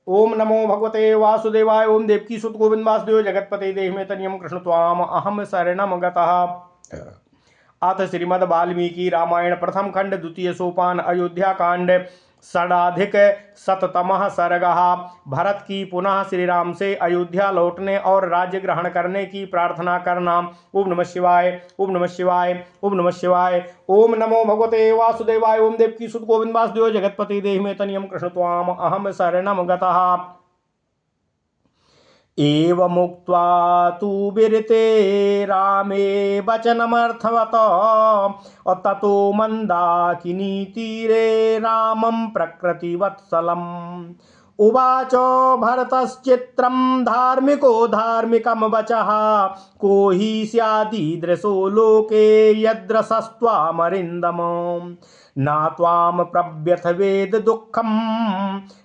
ओम नमो भगवते वासुदेवाय। ओम देवकी सुत गोविंद वासुदेव जगतपते देहि तनियम कृष्ण त्वाम अहम शरणम गतः। अथ श्रीमद् वाल्मीकि रामायण प्रथम खंड द्वितीय सोपान अयोध्या कांड षडाधिक शततमः सर्गः। भरत की पुनः श्री राम से अयोध्या लौटने और राज्य ग्रहण करने की प्रार्थना करना। ओम नमः शिवाय, ओम नमः शिवाय, ओम नमः शिवाय। ओम नमो भगवते वासुदेवाय। ओम देवकी सुत गोविंद वासुदेव जगतपति देहि में तनियम कृष्ण त्वाम अहम शरणम गतः। एवमुक्त्वा तु विरते रामे वचनमर्थवत ततो मन्दाकिनी तीरे रामं प्रकृतिवत्सलम् उवाच भरतश्चित्रं धार्मिको धार्मिकं वचः को हि स्यादीदृशो लोके यद्रसस्त्वामरिन्दम न त्वां प्रव्यथवेद दुःखं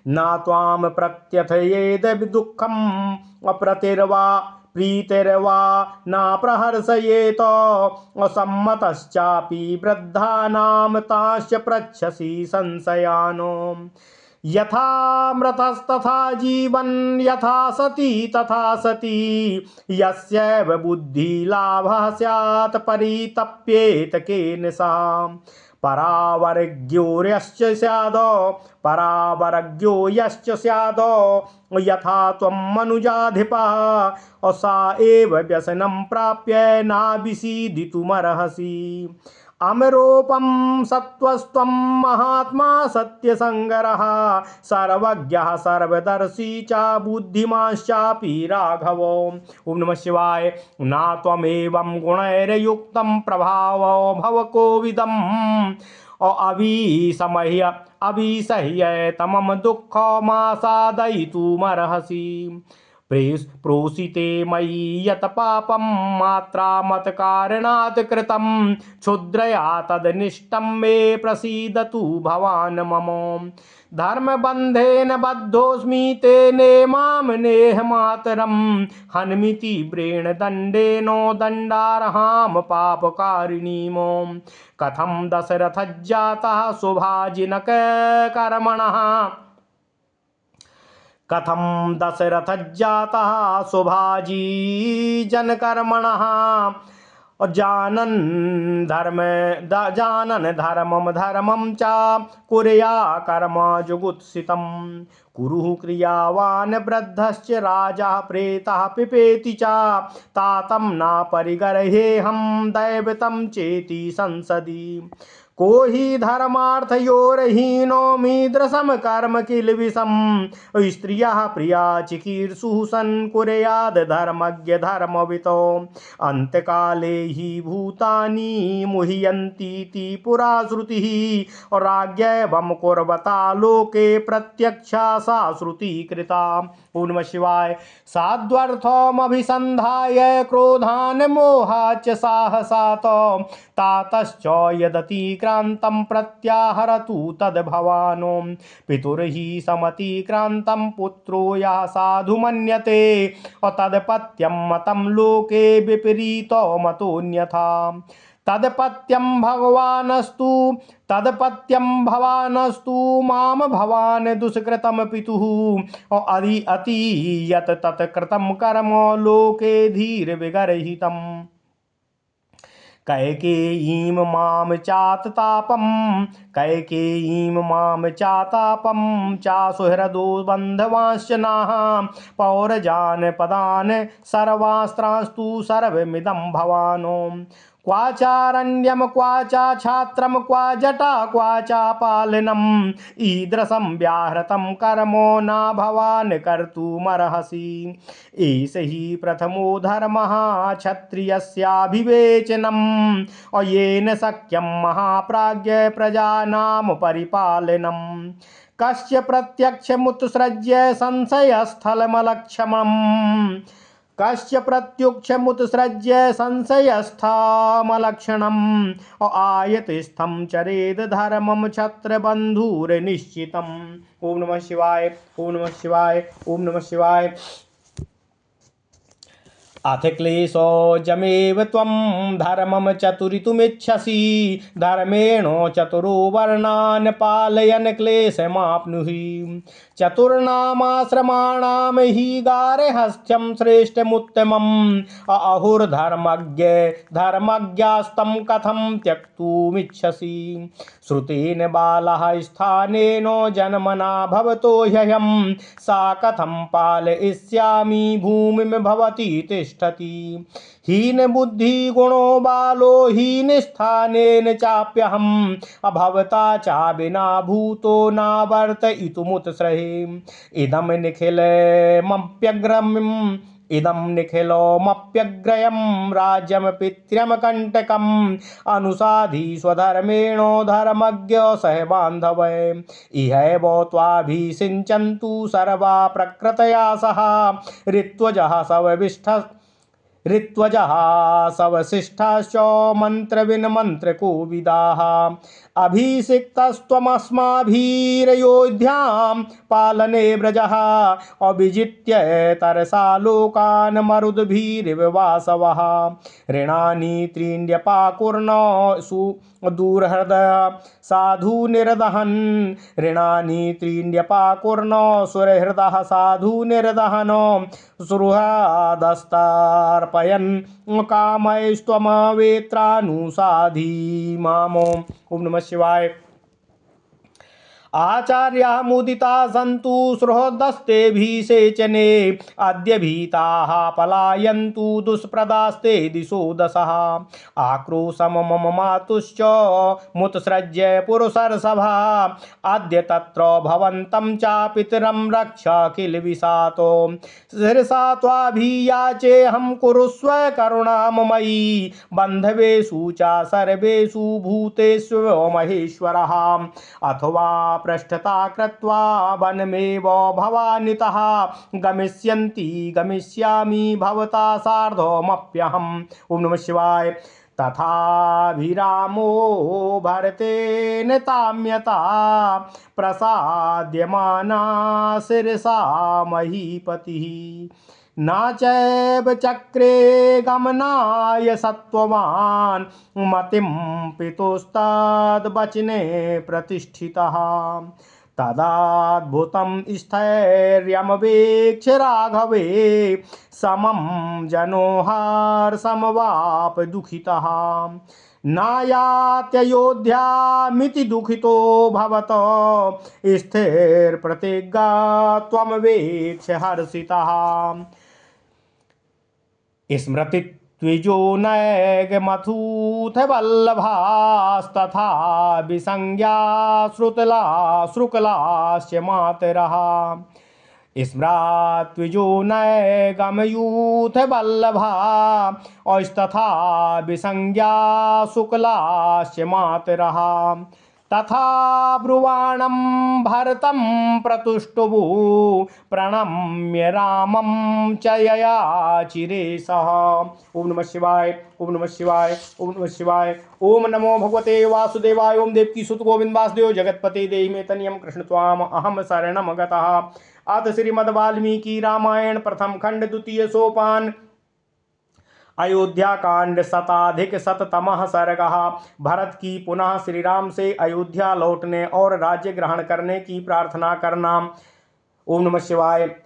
न त्वां प्रत्यथयेद दुःखम् अप्रतिर्वा प्रीतिर्वा न प्रहर्षयेत असम्मतश्चापि वृद्धानां ताश्च पृच्छसि संशयान् यथा मृतस्तथा जीवन् यथा सती तथा सती यस्यैव बुद्धिलाभः स्यात् परितप्येत केन सा परावरज्ञो यश्च स्याद यथा त्वं मनुजाधिपः सा एव व्यसनं प्राप्य नाभिसीदितुमर्हसि अमरोपं सत्त्वस्त्वं महात्मा सत्यसङ्गरः सर्वज्ञः सर्वदर्शी च बुद्धिमांश्चापि राघवो। ओम नमः शिवाय। न त्वमेवं गुणैर्युक्तं प्रभावो भव कोविदम् अभिसह्य तमम दुःखमासादयितुमर्हसि प्रोसिते मयि यत् पापं मात्रा मत कारणात् कृतं क्षुद्रया तदनिष्टं मे प्रसीदतु भवान् मम धर्मबन्धेन बद्धोऽस्मि तेने मां नेह मातरं हन्मिति व्रेणदण्डेन दण्डार्हां पापकारिणीम् कथं दशरथज्जातः सुभाजिनक कर्मणः कथं दशरथज्जातः सुभाजी जनकर्मणः जानन् धर्मं च कुर्या कर्म जुगुत्सितं कुरु क्रियावान् वृद्धश्च राजा प्रेतः पिपेति च तातं न परिगरहेऽहं दैवतं चेति संसदि को हि धर्मार्थयोरहीनो मीदृशं कर्म किल्बिषं स्त्रियः प्रिया चिकीर्षुः सन् कुर्याद् धर्मज्ञ धर्मवितो अन्त्यकाले हि भूतानि मुह्यन्तीति पुरा श्रुतिः राज्ञैवं कुर्वता लोके प्रत्यक्षा सा श्रुति कृता। ओम नमः शिवाय। साध्वर्थमभिसन्धाय क्रोधान् मोहाच्च साहसात् तातश्च यदतिक्रान्तं प्रत्याहरतु तद्भवानो पितुर्हि समतिक्रान्तं पुत्रो यः साधु मन्यते तदपत्यं मतं लोके विपरीतो मतोऽन्यथा तदपत्यं भवानस्तु माम भवान दुष्कृतं पितुः अति यत् तत्कृतं कर्म लोके धीर विगर्हितम् कैकेयीं मां चातापं चासुहृदो बन्धवांश्च नाः पौरजान् पदान् सर्वास्त्रांस्तु सर्वमिदं भवानो क्वाचारण्यम क्वाचा छात्रम क्वा जटा क्वाचा पालनम ईदृशं व्याहृतं कर्मो न भवान् कर्तुमर्हसि एष हि प्रथमो धर्मः क्षत्रियस्याभिवेचनम् येन शक्यं महाप्राज्ञ प्रजानां परिपालनम् कस्य प्रत्यक्षमुत्सृज्य संशयस्थलमलक्ष्मम् आयतिस्थं चरेद धर्मं क्षत्रबन्धुर्निश्चितम्। ओम नमः शिवाय, ओम नमः शिवाय, ओम नमः शिवाय। अथ क्लेशोऽजमेव त्वं धर्मं चतुरितुमिच्छसि धर्मेण चतुरो वर्णान् पालयन् क्लेशमाप्नुहि चतुर्नामाश्रमाणां हि गार्हस्थ्यं श्रेष्ठमुत्तमम् अहुर्धर्मज्ञ धर्मज्ञास्तं कथं त्यक्तुमिच्छसि श्रुतेन बालः स्थानेन जन्मना भवतो ह्यहं सा कथं पालयिष्यामि भूमिं भवति तिष्ठति हीनबुद्धिगुणो बालो हीनस्थानेन चाप्यहम् अभवता चा विना भूतो नावर्तयितुमुत्सहे इदं निखिलोमप्यग्रयं राज्यं पित्र्यं कंटकम् अनुसाधि स्वधर्मेण धर्मज्ञ सह बान्धवः इहैव त्वाभिषिञ्चन्तु सर्वा प्रकृतया सह ऋत्वजः सवशिष्ठाश्च मन्त्रविन्मन्त्रकोविदाः अभिषिक्तस्त्वमस्माभिरयोध्यां पालने व्रजः अभिजित्य तरसा लोकान् मरुद्भिरिव वासवः ऋणानि त्रीण्यपाकुर्न दूरहृदय साधु निर्दहन् ऋणानि त्रीण्यपाकुर्न सुरहृदः साधु निर्दहन सुहृदस्तार्पयन् कामैस्त्वमवेत्रानुसाधी माम्। ओम नमः शिवाय। आचार्याः मुदिता सन्तु सुहृदस्तेभिषेचने अद्य भीताः पलायन्तु दुष्प्रदास्ते दिशो दशः आक्रोशं मम मातुश्च मुत्सृज्य पुरुषर्षभा अद्य तत्र भवन्तं च पितरं रक्ष किल विशातो शिरसा त्वाभियाचेऽहं कुरुष्व करुणां मयि बन्धवेषु च सर्वेषु भूतेषु महेश्वरः अथवा पृष्ठता कृत्वा वनमेव भवानितः गमिष्यामि भवता सार्धमप्यहम्। ओम नमः शिवाय। तथाभिरामो भरतेन ताम्यता प्रसाद्यमाना शिरसा महीपतिः नाचैव चक्रे गमनाय सत्त्ववान् मतिं पितुस्तद्वचने प्रतिष्ठितः तदाद्भुतं स्थैर्यमवेक्ष्य राघवे समं जनोहर्षमवाप दुःखितः नायात्ययोध्यामिति दुःखितो भवत स्थिरप्रतिज्ञा त्वमवेक्ष्य हर्षितः स्मृति त्विजो नैगमथूथ वल्लभास्तथा विसंज्ञा श्रुकलाश्च मातरः स्मृत्विजो नैगमयूथ वल्लभा औस्तथा विसंज्ञा शुक्लाश्च मातरः तथा ब्रुवाणं भरतं प्रतुष्टुभु प्रणम्य रामं च ययाचिरे सः। ओम नमः शिवाय। ओम नमः शिवाय। ओम नमः शिवाय। ओम नमो भगवते वासुदेवाय। ओम देवकी सुत गोविंद वासुदेव जगतपते देहि मे तनियं कृष्ण त्वाम अहम शरणम गतः। अथ श्रीमद् वाल्मीकि रामायण प्रथम खंड द्वितीय सोपान अयोध्या कांड शताधिक शततमः सर्गः। भरत की पुनः श्री राम से अयोध्या लौटने और राज्य ग्रहण करने की प्रार्थना करना। ओम नमः शिवाय।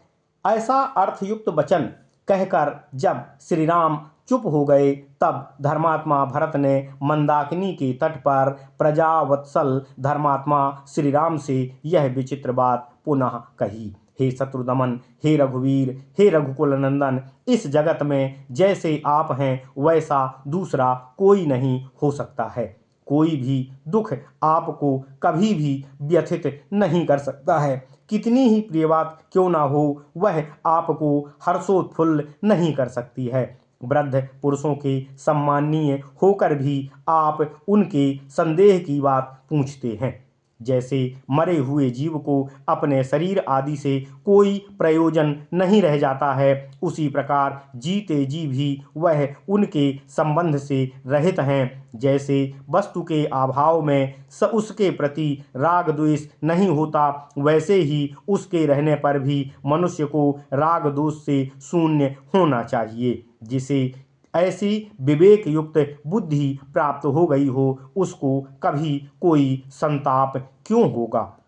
ऐसा अर्थयुक्त वचन कहकर जब श्री राम चुप हो गए तब धर्मात्मा भरत ने मंदाकिनी के तट पर प्रजावत्सल धर्मात्मा श्री राम से यह विचित्र बात पुनः कही। हे शत्रुदमन, हे रघुवीर, हे रघुकुल नंदन, इस जगत में जैसे आप हैं वैसा दूसरा कोई नहीं हो सकता है। कोई भी दुख आपको कभी भी व्यथित नहीं कर सकता है। कितनी ही प्रिय बात क्यों ना हो वह आपको हर्षोत्फुल्ल नहीं कर सकती है। वृद्ध पुरुषों के सम्माननीय होकर भी आप उनके संदेह की बात पूछते हैं। जैसे मरे हुए जीव को अपने शरीर आदि से कोई प्रयोजन नहीं रह जाता है, उसी प्रकार जीते जी भी वह उनके संबंध से रहित हैं। जैसे वस्तु के अभाव में उसके प्रति राग द्वेष नहीं होता, वैसे ही उसके रहने पर भी मनुष्य को राग दोष से शून्य होना चाहिए। जिसे ऐसी विवेक युक्त बुद्धि प्राप्त हो गई हो उसको कभी कोई संताप क्यों होगा।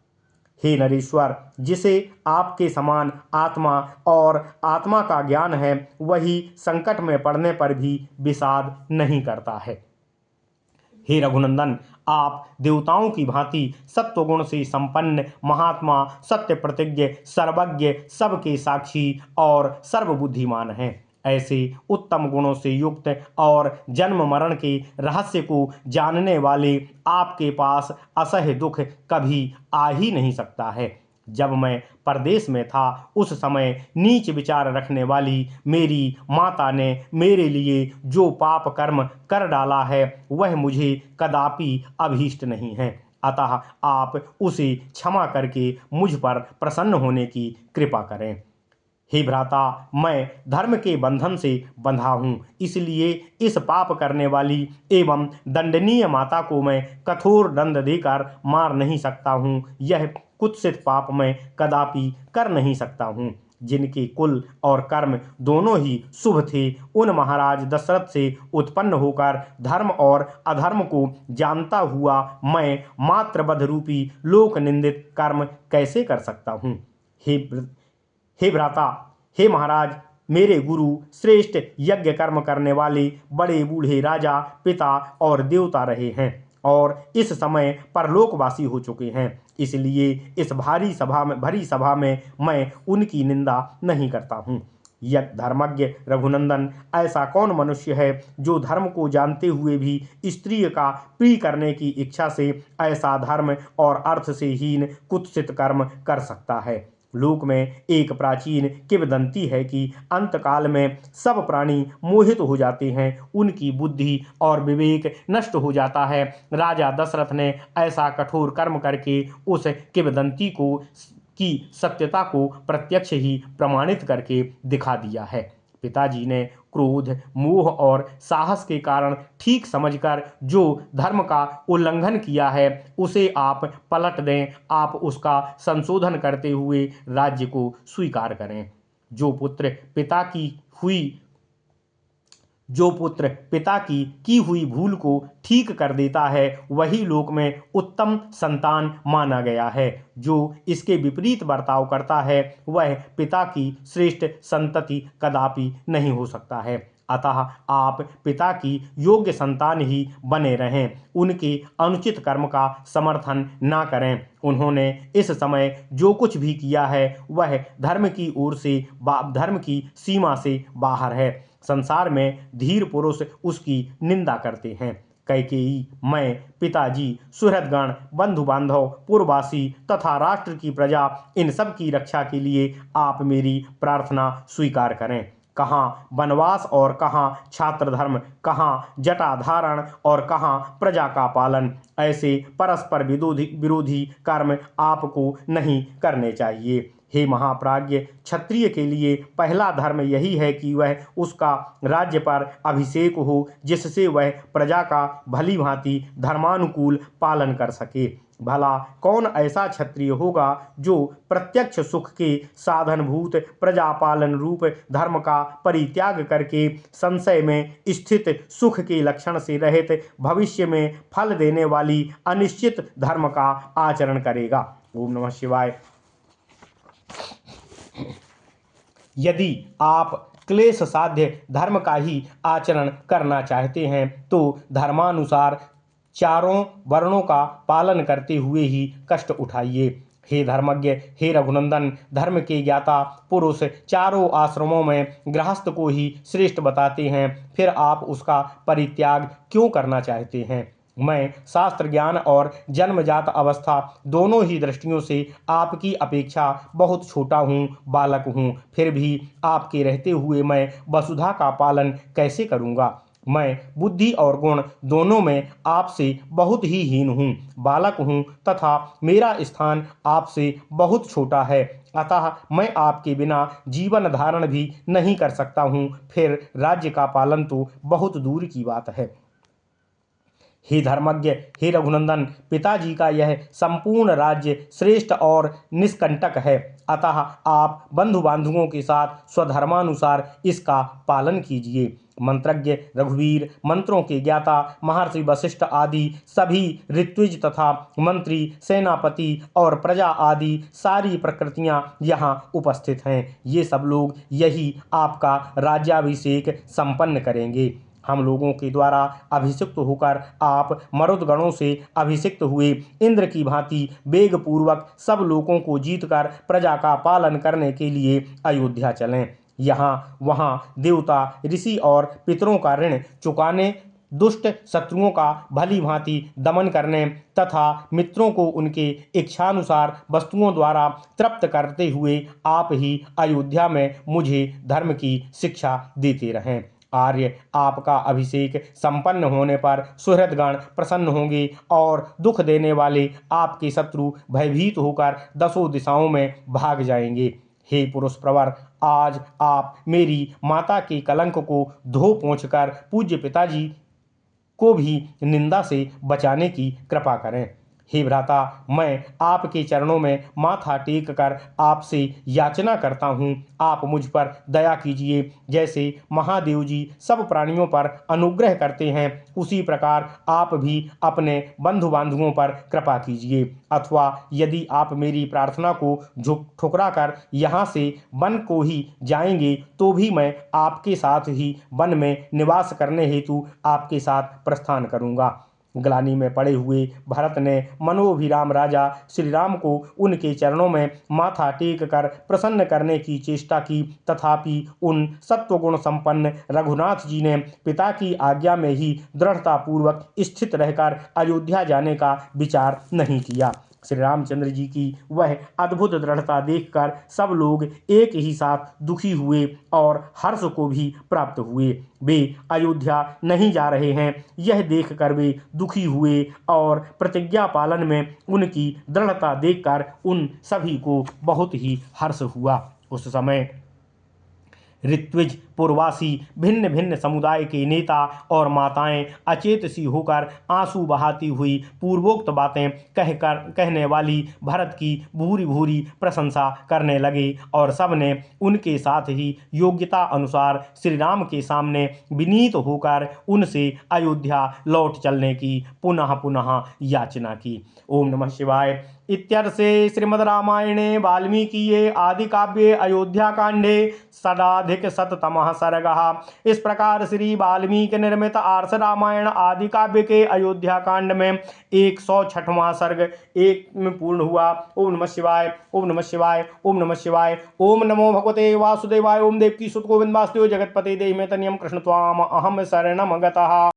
हे नरेश्वर, जिसे आपके समान आत्मा और आत्मा का ज्ञान है, वही संकट में पड़ने पर भी विषाद नहीं करता है। हे रघुनंदन, आप देवताओं की भांति सत्वगुण से संपन्न महात्मा, सत्य प्रतिज्ञ, सर्वज्ञ, सबके साक्षी और सर्वबुद्धिमान हैं। ऐसे उत्तम गुणों से युक्त और जन्म मरण के रहस्य को जानने वाले आपके पास असह्य दुख कभी आ ही नहीं सकता है। जब मैं परदेश में था, उस समय नीच विचार रखने वाली मेरी माता ने मेरे लिए जो पाप कर्म कर डाला है, वह मुझे कदापि अभीष्ट नहीं है। अतः आप उसे क्षमा करके मुझ पर प्रसन्न होने की कृपा करें। हे भ्राता, मैं धर्म के बंधन से बंधा हूँ, इसलिए इस पाप करने वाली एवं दंडनीय माता को मैं कठोर दंड देकर मार नहीं सकता हूँ। यह कुत्सित पाप मैं कदापि कर नहीं सकता हूँ। जिनके कुल और कर्म दोनों ही शुभ थे, उन महाराज दशरथ से उत्पन्न होकर धर्म और अधर्म को जानता हुआ मैं मातृवध रूपी लोक निंदित कर्म कैसे कर सकता हूँ। हे भ्राता, हे महाराज, मेरे गुरु श्रेष्ठ यज्ञ कर्म करने वाले बड़े बूढ़े राजा, पिता और देवता रहे हैं और इस समय परलोकवासी हो चुके हैं। इसलिए इस भरी सभा में मैं उनकी निंदा नहीं करता हूँ। यज्ञ धर्मज्ञ रघुनंदन, ऐसा कौन मनुष्य है जो धर्म को जानते हुए भी स्त्री का प्रिय करने की इच्छा से ऐसा धर्म और अर्थ से हीन कुत्सित कर्म कर सकता है। लोक में एक प्राचीन किंवदंती है कि अंतकाल में सब प्राणी मोहित हो जाते हैं, उनकी बुद्धि और विवेक नष्ट हो जाता है। राजा दशरथ ने ऐसा कठोर कर्म करके उस किंवदंती की सत्यता को प्रत्यक्ष ही प्रमाणित करके दिखा दिया है। पिताजी ने क्रोध, मोह और साहस के कारण ठीक समझकर जो धर्म का उल्लंघन किया है, उसे आप पलट दें। आप उसका संशोधन करते हुए राज्य को स्वीकार करें। जो पुत्र पिता की हुई भूल को ठीक कर देता है, वही लोक में उत्तम संतान माना गया है। जो इसके विपरीत बर्ताव करता है, वह पिता की श्रेष्ठ संतति कदापि नहीं हो सकता है। अतः आप पिता की योग्य संतान ही बने रहें, उनके अनुचित कर्म का समर्थन ना करें। उन्होंने इस समय जो कुछ भी किया है, वह धर्म की सीमा से बाहर है। संसार में धीर पुरुष उसकी निंदा करते हैं। कैकेयी, मैं, पिताजी, सुहृदगण, बंधु बांधव, पुरवासी तथा राष्ट्र की प्रजा, इन सब की रक्षा के लिए आप मेरी प्रार्थना स्वीकार करें। कहाँ वनवास और कहाँ छात्र धर्म, कहाँ जटा धारण और कहाँ प्रजा का पालन, ऐसे परस्पर विरोधी कर्म आपको नहीं करने चाहिए। हे महाप्राज्य, क्षत्रिय के लिए पहला धर्म यही है कि वह उसका राज्य पर अभिषेक हो, जिससे वह प्रजा का भली भांति धर्मानुकूल पालन कर सके। भला कौन ऐसा क्षत्रिय होगा जो प्रत्यक्ष सुख के साधनभूत प्रजापालन रूप धर्म का परित्याग करके संशय में स्थित सुख के लक्षण से रहित भविष्य में फल देने वाली अनिश्चित धर्म का आचरण करेगा। ओम नमः शिवाय। यदि आप क्लेश साध्य धर्म का ही आचरण करना चाहते हैं, तो धर्मानुसार चारों वर्णों का पालन करते हुए ही कष्ट उठाइए। हे धर्मज्ञ, हे रघुनंदन, धर्म के ज्ञाता पुरुष चारों आश्रमों में गृहस्थ को ही श्रेष्ठ बताते हैं, फिर आप उसका परित्याग क्यों करना चाहते हैं? मैं शास्त्र ज्ञान और जन्मजात अवस्था दोनों ही दृष्टियों से आपकी अपेक्षा बहुत छोटा हूँ, बालक हूँ। फिर भी आपके रहते हुए मैं वसुधा का पालन कैसे करूँगा? मैं बुद्धि और गुण दोनों में आपसे बहुत ही हीन हूँ, बालक हूँ तथा मेरा स्थान आपसे बहुत छोटा है। अतः मैं आपके बिना जीवन धारण भी नहीं कर सकता हूँ, फिर राज्य का पालन तो बहुत दूर की बात है। हे धर्मज्ञ, हे रघुनंदन, पिताजी का यह संपूर्ण राज्य श्रेष्ठ और निष्कंटक है। अतः आप बंधु बांधवों के साथ स्वधर्मानुसार इसका पालन कीजिए। मंत्रज्ञ रघुवीर, मंत्रों के ज्ञाता महर्षि वशिष्ठ आदि सभी ऋत्विज तथा मंत्री, सेनापति और प्रजा आदि सारी प्रकृतियां यहाँ उपस्थित हैं। ये सब लोग यही आपका राज्याभिषेक संपन्न करेंगे। हम लोगों के द्वारा अभिषिक्त होकर आप मरुदगणों से अभिषिक्त हुए इंद्र की भांति वेग पूर्वक सब लोगों को जीतकर प्रजा का पालन करने के लिए अयोध्या चलें। यहाँ वहाँ देवता, ऋषि और पितरों का ऋण चुकाने, दुष्ट शत्रुओं का भली भांति दमन करने तथा मित्रों को उनके इच्छानुसार वस्तुओं द्वारा तृप्त करते हुए आप ही अयोध्या में मुझे धर्म की शिक्षा देते रहें। आर्य, आपका अभिषेक संपन्न होने पर सुहृदगण प्रसन्न होंगे और दुख देने वाले आपके शत्रु भयभीत होकर दसों दिशाओं में भाग जाएंगे। हे पुरुष प्रवर, आज आप मेरी माता के कलंक को धो पोंछकर पूज्य पिताजी को भी निंदा से बचाने की कृपा करें। हे भ्राता, मैं आपके चरणों में माथा टेक कर आपसे याचना करता हूँ, आप मुझ पर दया कीजिए। जैसे महादेव जी सब प्राणियों पर अनुग्रह करते हैं, उसी प्रकार आप भी अपने बंधु बांधवों पर कृपा कीजिए। अथवा यदि आप मेरी प्रार्थना को ठुकरा कर यहाँ से वन को ही जाएंगे तो भी मैं आपके साथ ही वन में निवास करने हेतु आपके साथ प्रस्थान करूँगा। ग्लानि में पड़े हुए भरत ने मनोभिराम राजा श्री राम को उनके चरणों में माथा टेक कर प्रसन्न करने की चेष्टा की, तथापि उन सत्वगुण संपन्न रघुनाथ जी ने पिता की आज्ञा में ही दृढ़तापूर्वक स्थित रहकर अयोध्या जाने का विचार नहीं किया। श्री रामचंद्र जी की वह अद्भुत दृढ़ता देखकर सब लोग एक ही साथ दुखी हुए और हर्ष को भी प्राप्त हुए। वे अयोध्या नहीं जा रहे हैं, यह देखकर वे दुखी हुए और प्रतिज्ञा पालन में उनकी दृढ़ता देखकर उन सभी को बहुत ही हर्ष हुआ। उस समय ऋत्विज, पूर्वासी, भिन्न भिन्न समुदाय के नेता और माताएं अचेत सी होकर आंसू बहाती हुई पूर्वोक्त बातें कहने वाली भरत की भूरी भूरी प्रशंसा करने लगे और सबने उनके साथ ही योग्यता अनुसार श्री राम के सामने विनीत होकर उनसे अयोध्या लौट चलने की पुनः पुनः याचना की। ओम नमः शिवाय। इत्यर्थे श्रीमद् रामायणे वाल्मीकिये आदि काव्ये अयोध्या कांडे षडाधिक शततमः सर्गः। इस प्रकार श्री वाल्मीकि निर्मित आर्ष रामायण आदि काव्य के अयोध्या कांड में 106वां सर्ग एक में पूर्ण हुआ। ओम नमः शिवाय, ओम नमः शिवाय, ओम नमः शिवाय। ओम नमो भगवते वासुदेवाय। ओम देवकी सुत गोविंद वासुदेव जगतपते देहि में तनियम कृष्ण त्वाम अहम शरणम गतः।